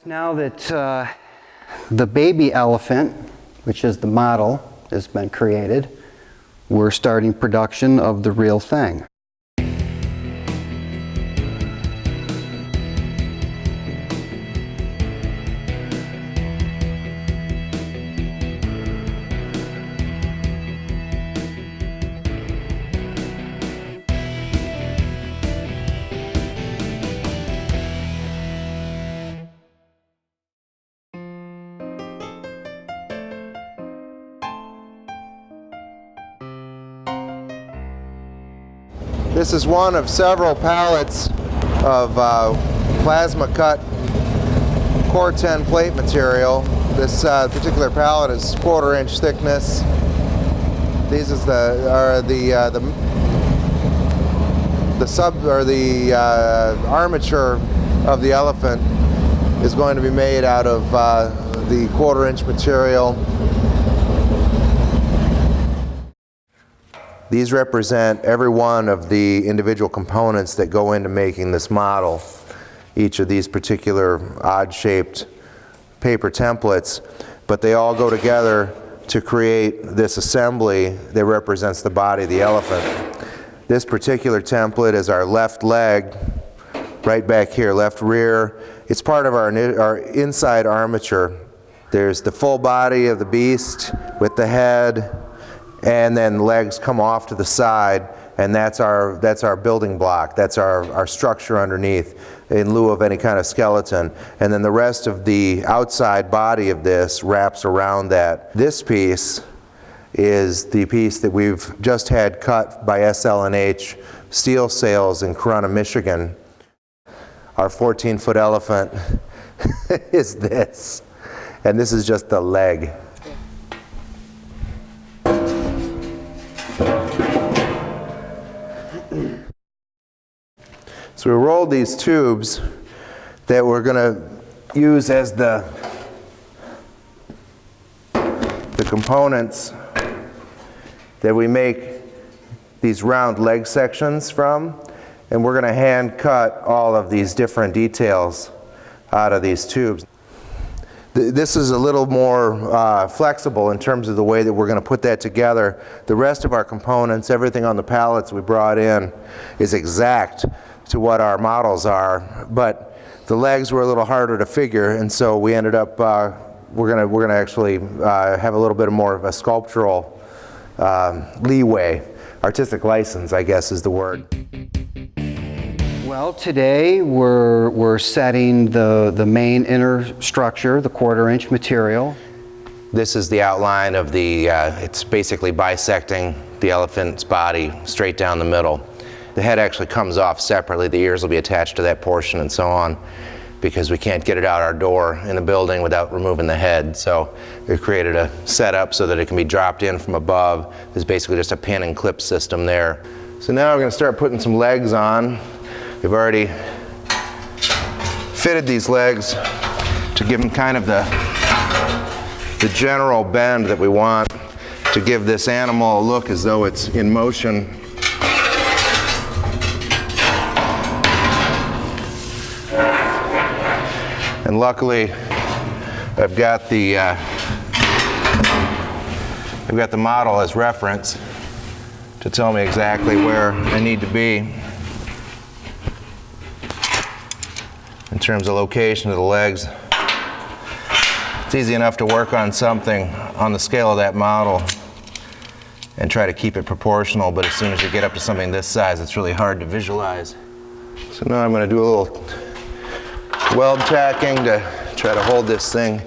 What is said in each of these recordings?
Now that the baby elephant, which is the model, has been created, we're starting production of the real thing. This is one of several pallets of plasma cut core 10 plate material. This particular pallet is 1/4 inch thickness. These is the armature of the elephant is going to be made out of the 1/4 inch material. These represent every one of the individual components that go into making this model. Each of these particular odd-shaped paper templates, but they all go together to create this assembly that represents the body of the elephant. This particular template is our left leg, right back here, left rear. It's part of our inside armature. There's the full body of the beast with the head, and then legs come off to the side, and that's our building block. That's our structure underneath in lieu of any kind of skeleton. And then the rest of the outside body of this wraps around that. This piece is the piece that we've just had cut by SL&H Steel Sales in Corunna, Michigan. Our 14-foot elephant is this, and this is just the leg. So we rolled these tubes that we're going to use as the components that we make these round leg sections from, and we're going to hand cut all of these different details out of these tubes. This is a little more flexible in terms of the way that we're going to put that together. The rest of our components, everything on the pallets we brought in, is exact to what our models are, but the legs were a little harder to figure, and so we ended up we're gonna actually have a little bit more of a sculptural leeway. Artistic license, I guess, is the word. Well, today we're setting the main inner structure, the 1/4 inch material. This is the outline of the, it's basically bisecting the elephant's body straight down the middle. The head actually comes off separately. The ears will be attached to that portion and so on, because we can't get it out our door in the building without removing the head. So we've created a setup so that it can be dropped in from above. There's basically just a pin and clip system there. So now we're going to start putting some legs on. We've already fitted these legs to give them kind of the general bend that we want to give this animal a look as though it's in motion. And luckily, I've got the model as reference to tell me exactly where I need to be in terms of location of the legs. It's easy enough to work on something on the scale of that model and try to keep it proportional, but as soon as you get up to something this size, it's really hard to visualize. So now I'm going to do a little weld tacking to try to hold this thing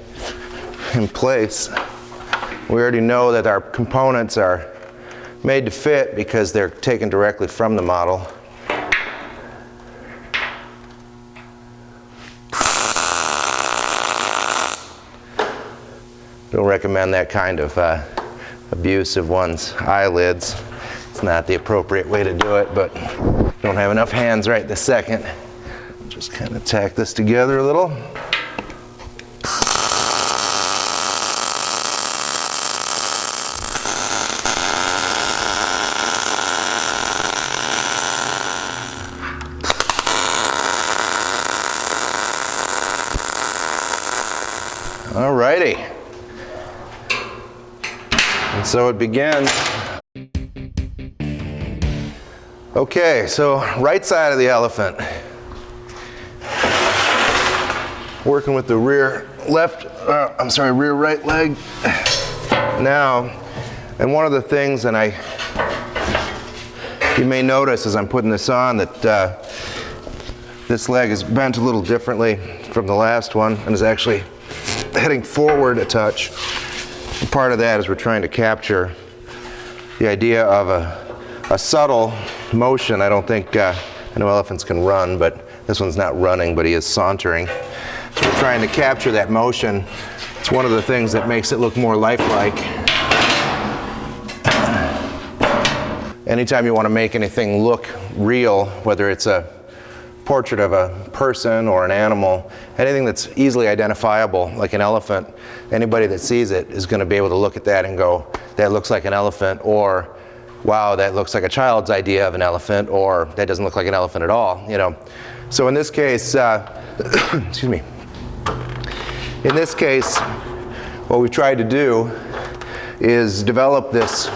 in place. We already know that our components are made to fit because they're taken directly from the model. Don't recommend that kind of abuse of one's eyelids. It's not the appropriate way to do it, but don't have enough hands right this second. Just kind of tack this together a little. All righty. And so it begins. Okay, so right side of the elephant. Working with the rear right leg. Now, and one of the things, and you may notice as I'm putting this on that this leg is bent a little differently from the last one and is actually heading forward a touch. And part of that is we're trying to capture the idea of a subtle motion. I don't think, I know elephants can run, but this one's not running, but he is sauntering. So we're trying to capture that motion. It's one of the things that makes it look more lifelike. Anytime you want to make anything look real, whether it's a portrait of a person or an animal, anything that's easily identifiable, like an elephant, anybody that sees it is going to be able to look at that and go, that looks like an elephant, or wow, that looks like a child's idea of an elephant, or that doesn't look like an elephant at all, you know. So in this case, excuse me. In this case, what we've tried to do is develop this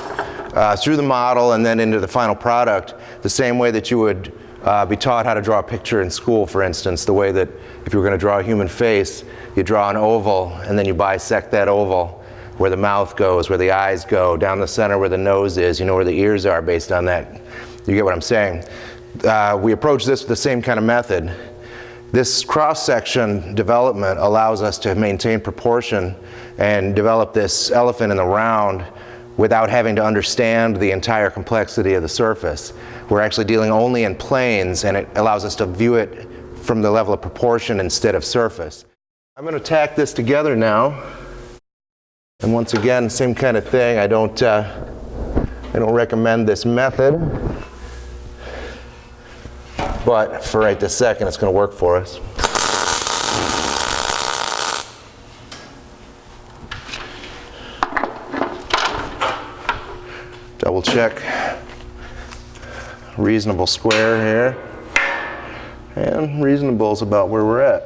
through the model and then into the final product the same way that you would be taught how to draw a picture in school, for instance, the way that if you were going to draw a human face, you draw an oval and then you bisect that oval where the mouth goes, where the eyes go, down the center where the nose is, you know where the ears are based on that. You get what I'm saying? We approach this with the same kind of method. This cross-section development allows us to maintain proportion and develop this elephant in the round without having to understand the entire complexity of the surface. We're actually dealing only in planes, and it allows us to view it from the level of proportion instead of surface. I'm going to tack this together now. And once again, same kind of thing. I don't recommend this method, but for right this second, it's going to work for us. Double check. Reasonable square here. And reasonable is about where we're at.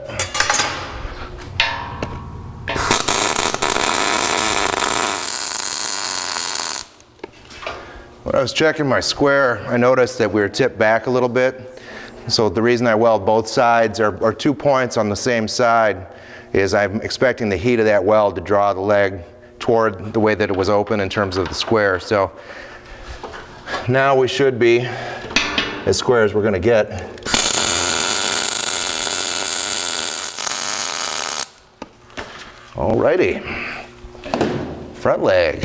When I was checking my square, I noticed that we were tipped back a little bit. So the reason I weld both sides, or 2 points on the same side, is I'm expecting the heat of that weld to draw the leg toward the way that it was open in terms of the square. So now we should be as square as we're going to get. Alrighty, front leg.